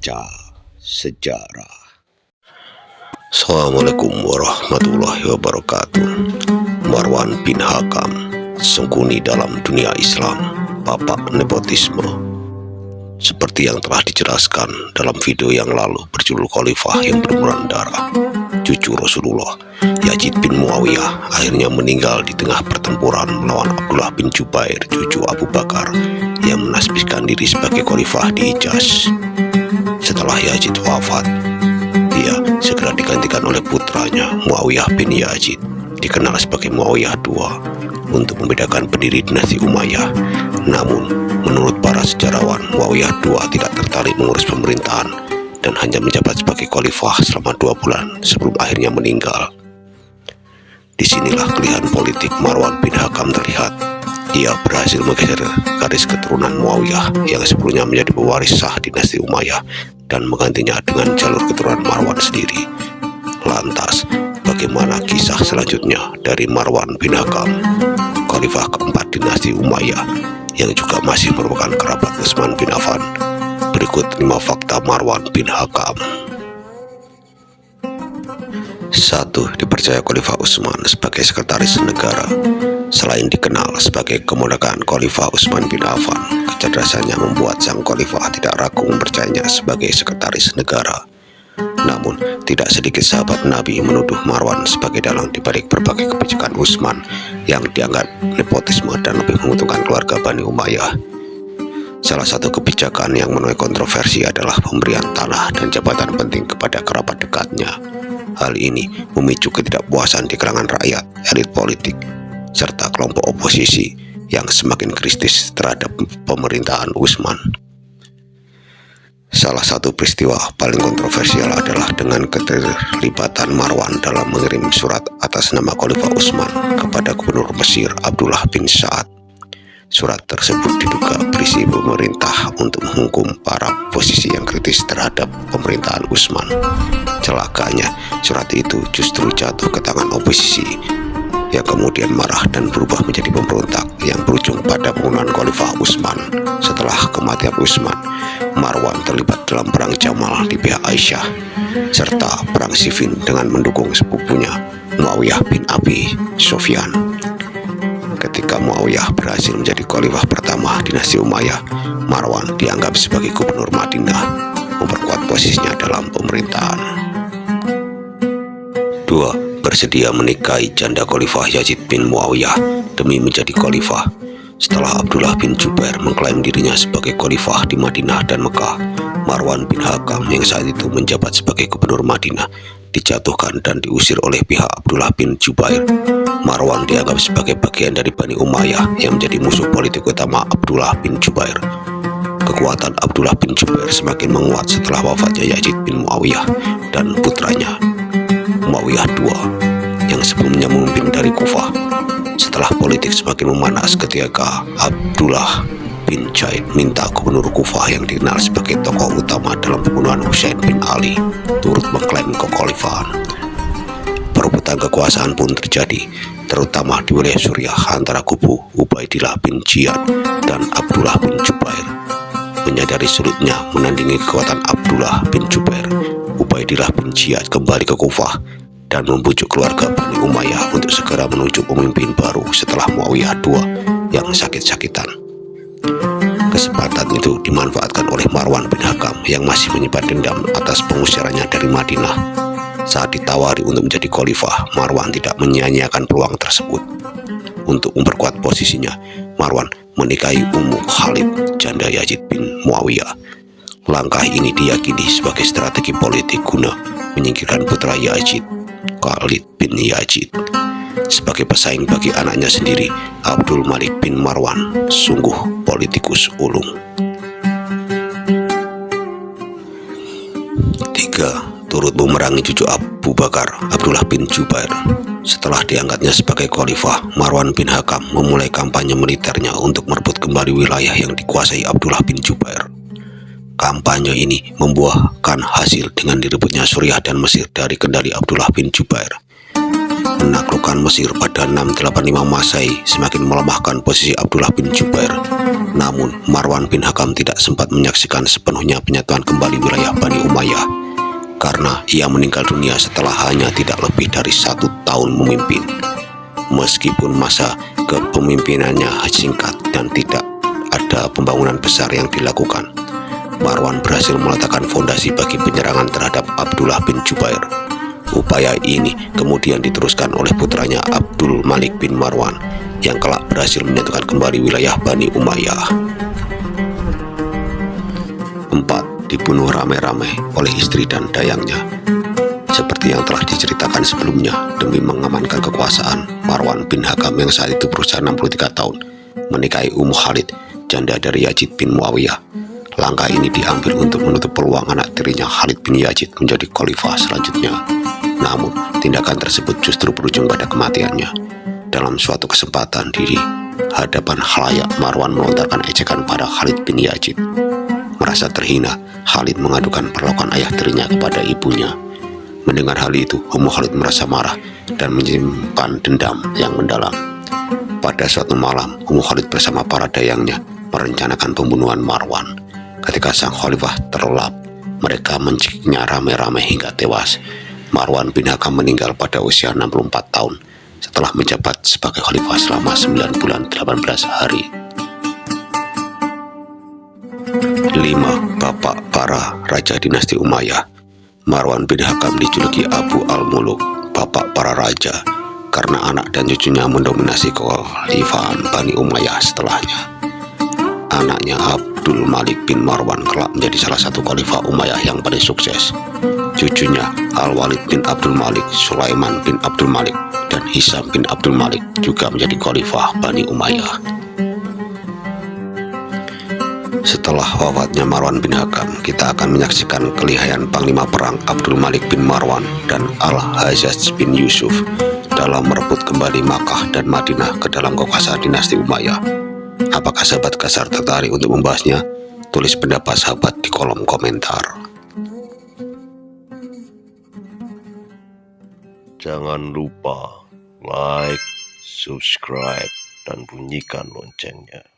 Baca Sejarah. Assalamualaikum warahmatullahi wabarakatuh. Marwan bin Hakam, sengkuni dalam dunia Islam, bapak nepotisme. Seperti yang telah dijelaskan dalam video yang lalu berjudul Khalifah yang bermuran darah, cucu Rasulullah, Yazid bin Muawiyah akhirnya meninggal di tengah pertempuran melawan Abdullah bin Jubair, cucu Abu Bakar, yang menasbihkan diri sebagai khalifah di Hijaz. Setelah Yazid wafat, dia segera digantikan oleh putranya Muawiyah bin Yazid, dikenal sebagai Muawiyah II, untuk membedakan pendiri dinasti Umayyah. Namun, menurut para sejarawan, Muawiyah II tidak tertarik mengurus pemerintahan dan hanya menjabat sebagai khalifah selama 2 bulan sebelum akhirnya meninggal. Disinilah kelihatan politik Marwan bin Hakam terlihat. Ia berhasil menggeser garis keturunan Muawiyah yang sebelumnya menjadi pewaris sah dinasti Umayyah dan menggantinya dengan jalur keturunan Marwan sendiri. Lantas, bagaimana kisah selanjutnya dari Marwan bin Hakam, khalifah keempat dinasti Umayyah yang juga masih merupakan kerabat Utsman bin Affan? Berikut 5 fakta Marwan bin Hakam. 1. Dipercaya Khalifah Utsman sebagai sekretaris negara. Selain dikenal sebagai keponakan Khalifah Utsman bin Affan, kecerdasannya membuat sang khalifah tidak ragu mempercayainya sebagai sekretaris negara. Namun, tidak sedikit sahabat Nabi menuduh Marwan sebagai dalang di balik berbagai kebijakan Utsman yang dianggap nepotisme dan lebih menguntungkan keluarga Bani Umayyah. Salah satu kebijakan yang menuai kontroversi adalah pemberian tanah dan jabatan penting kepada kerabat dekatnya. Hal ini memicu ketidakpuasan di kalangan rakyat, elit politik, serta kelompok oposisi yang semakin kritis terhadap pemerintahan Utsman. Salah satu peristiwa paling kontroversial adalah dengan keterlibatan Marwan dalam mengirim surat atas nama Khalifah Utsman kepada Gubernur Mesir Abdullah bin Sa'ad. Surat tersebut diduga berisi pemerintah untuk menghukum para posisi yang kritis terhadap pemerintahan Utsman. Celakanya, surat itu justru jatuh ke tangan oposisi yang kemudian marah dan berubah menjadi pemberontak yang berujung pada pembunuhan Khalifah Utsman. Setelah kematian Utsman, Marwan terlibat dalam perang Jamal di pihak Aisyah serta perang Siffin dengan mendukung sepupunya Muawiyah bin Abi Sufyan. Ketika Muawiyah berhasil menjadi khalifah pertama dinasti Umayyah, Marwan dianggap sebagai gubernur Madinah, memperkuat posisinya dalam pemerintahan. 2. Bersedia menikahi janda khalifah Yazid bin Muawiyah demi menjadi khalifah. Setelah Abdullah bin Jubair mengklaim dirinya sebagai khalifah di Madinah dan Mekah, Marwan bin Hakam yang saat itu menjabat sebagai gubernur Madinah dijatuhkan dan diusir oleh pihak Abdullah bin Jubair. Marwan dianggap sebagai bagian dari Bani Umayyah yang menjadi musuh politik utama Abdullah bin Jubair. Kekuatan Abdullah bin Jubair semakin menguat setelah wafatnya Yazid bin Muawiyah dan putranya Muawiyah II yang sebelumnya memimpin dari Kufah. Setelah politik semakin memanas ketika Abdullah bin Zaid minta gubernur Kufah yang dikenal sebagai tokoh utama dalam pembunuhan Husain bin Ali turut mengklaim kekhalifahan. Perebutan kekuasaan pun terjadi, terutama di wilayah Suriah antara kubu Ubaidillah bin Ziyad dan Abdullah bin Jubair. Menyadari sulitnya menandingi kekuatan Abdullah bin Jubair, Ubaidillah bin Ziyad kembali ke Kufah dan membujuk keluarga Bani Umayyah untuk segera menunjuk pemimpin baru setelah Muawiyah II yang sakit-sakitan. Kesempatan itu dimanfaatkan oleh Marwan bin Hakam yang masih menyimpan dendam atas pengusirannya dari Madinah. Saat ditawari untuk menjadi khalifah, Marwan tidak menyia-nyiakan peluang tersebut. Untuk memperkuat posisinya, Marwan menikahi Ummu Khalid, janda Yazid bin Muawiyah. Langkah ini diyakini sebagai strategi politik guna menyingkirkan putra Yazid, Khalid bin Yazid, sebagai pesaing bagi anaknya sendiri, Abdul Malik bin Marwan. Sungguh politikus ulung. 3. Turut memerangi cucu Abu Bakar, Abdullah bin Jubair. Setelah diangkatnya sebagai khalifah, Marwan bin Hakam memulai kampanye militernya untuk merebut kembali wilayah yang dikuasai Abdullah bin Jubair. Kampanye ini membuahkan hasil dengan direbutnya Suriah dan Mesir dari kendali Abdullah bin Jubair. Menaklukkan Mesir pada 685 Masehi semakin melemahkan posisi Abdullah bin Jubair. Namun, Marwan bin Hakam tidak sempat menyaksikan sepenuhnya penyatuan kembali wilayah Bani Umayyah, karena ia meninggal dunia setelah hanya tidak lebih dari 1 tahun memimpin. Meskipun masa kepemimpinannya singkat dan tidak ada pembangunan besar yang dilakukan, Marwan berhasil meletakkan fondasi bagi penyerangan terhadap Abdullah bin Jubair. Upaya ini kemudian diteruskan oleh putranya Abdul Malik bin Marwan yang kelak berhasil menyatukan kembali wilayah Bani Umayyah. 4. Dibunuh ramai-ramai oleh istri dan dayangnya. Seperti yang telah diceritakan sebelumnya, demi mengamankan kekuasaan, Marwan bin Hakam yang saat itu berusia 63 tahun menikahi Ummu Khalid, janda dari Yazid bin Muawiyah. Langkah ini diambil untuk menutup peluang anak tirinya Khalid bin Yazid menjadi khalifah selanjutnya. Namun, tindakan tersebut justru berujung pada kematiannya. Dalam suatu kesempatan di hadapan khalayak, Marwan melontarkan ejekan pada Khalid bin Yazid. Merasa terhina, Khalid mengadukan perlakuan ayah tirinya kepada ibunya. Mendengar hal itu, Ummu Khalid merasa marah dan menyimpan dendam yang mendalam. Pada suatu malam, Ummu Khalid bersama para dayangnya merencanakan pembunuhan Marwan. Ketika sang khalifah terlelap, mereka mencekiknya ramai-ramai hingga tewas. Marwan bin Hakam meninggal pada usia 64 tahun setelah menjabat sebagai khalifah selama 9 bulan 18 hari. 5. Bapak para raja dinasti Umayyah. Marwan bin Hakam dijuluki Abu al-Muluk, bapak para raja, karena anak dan cucunya mendominasi kekhalifahan Bani Umayyah setelahnya. Anaknya Abdul Malik bin Marwan kelak menjadi salah satu khalifah Umayyah yang paling sukses. Cucunya Al-Walid bin Abdul Malik, Sulaiman bin Abdul Malik, dan Hisam bin Abdul Malik juga menjadi khalifah Bani Umayyah. Setelah wafatnya Marwan bin Hakam, kita akan menyaksikan kelihayan Panglima Perang Abdul Malik bin Marwan dan Al-Hajjaj bin Yusuf dalam merebut kembali Makkah dan Madinah ke dalam kekuasaan dinasti Umayyah. Apakah sahabat Kasar tertarik untuk membahasnya? Tulis pendapat sahabat di kolom komentar. Jangan lupa like, subscribe, dan bunyikan loncengnya.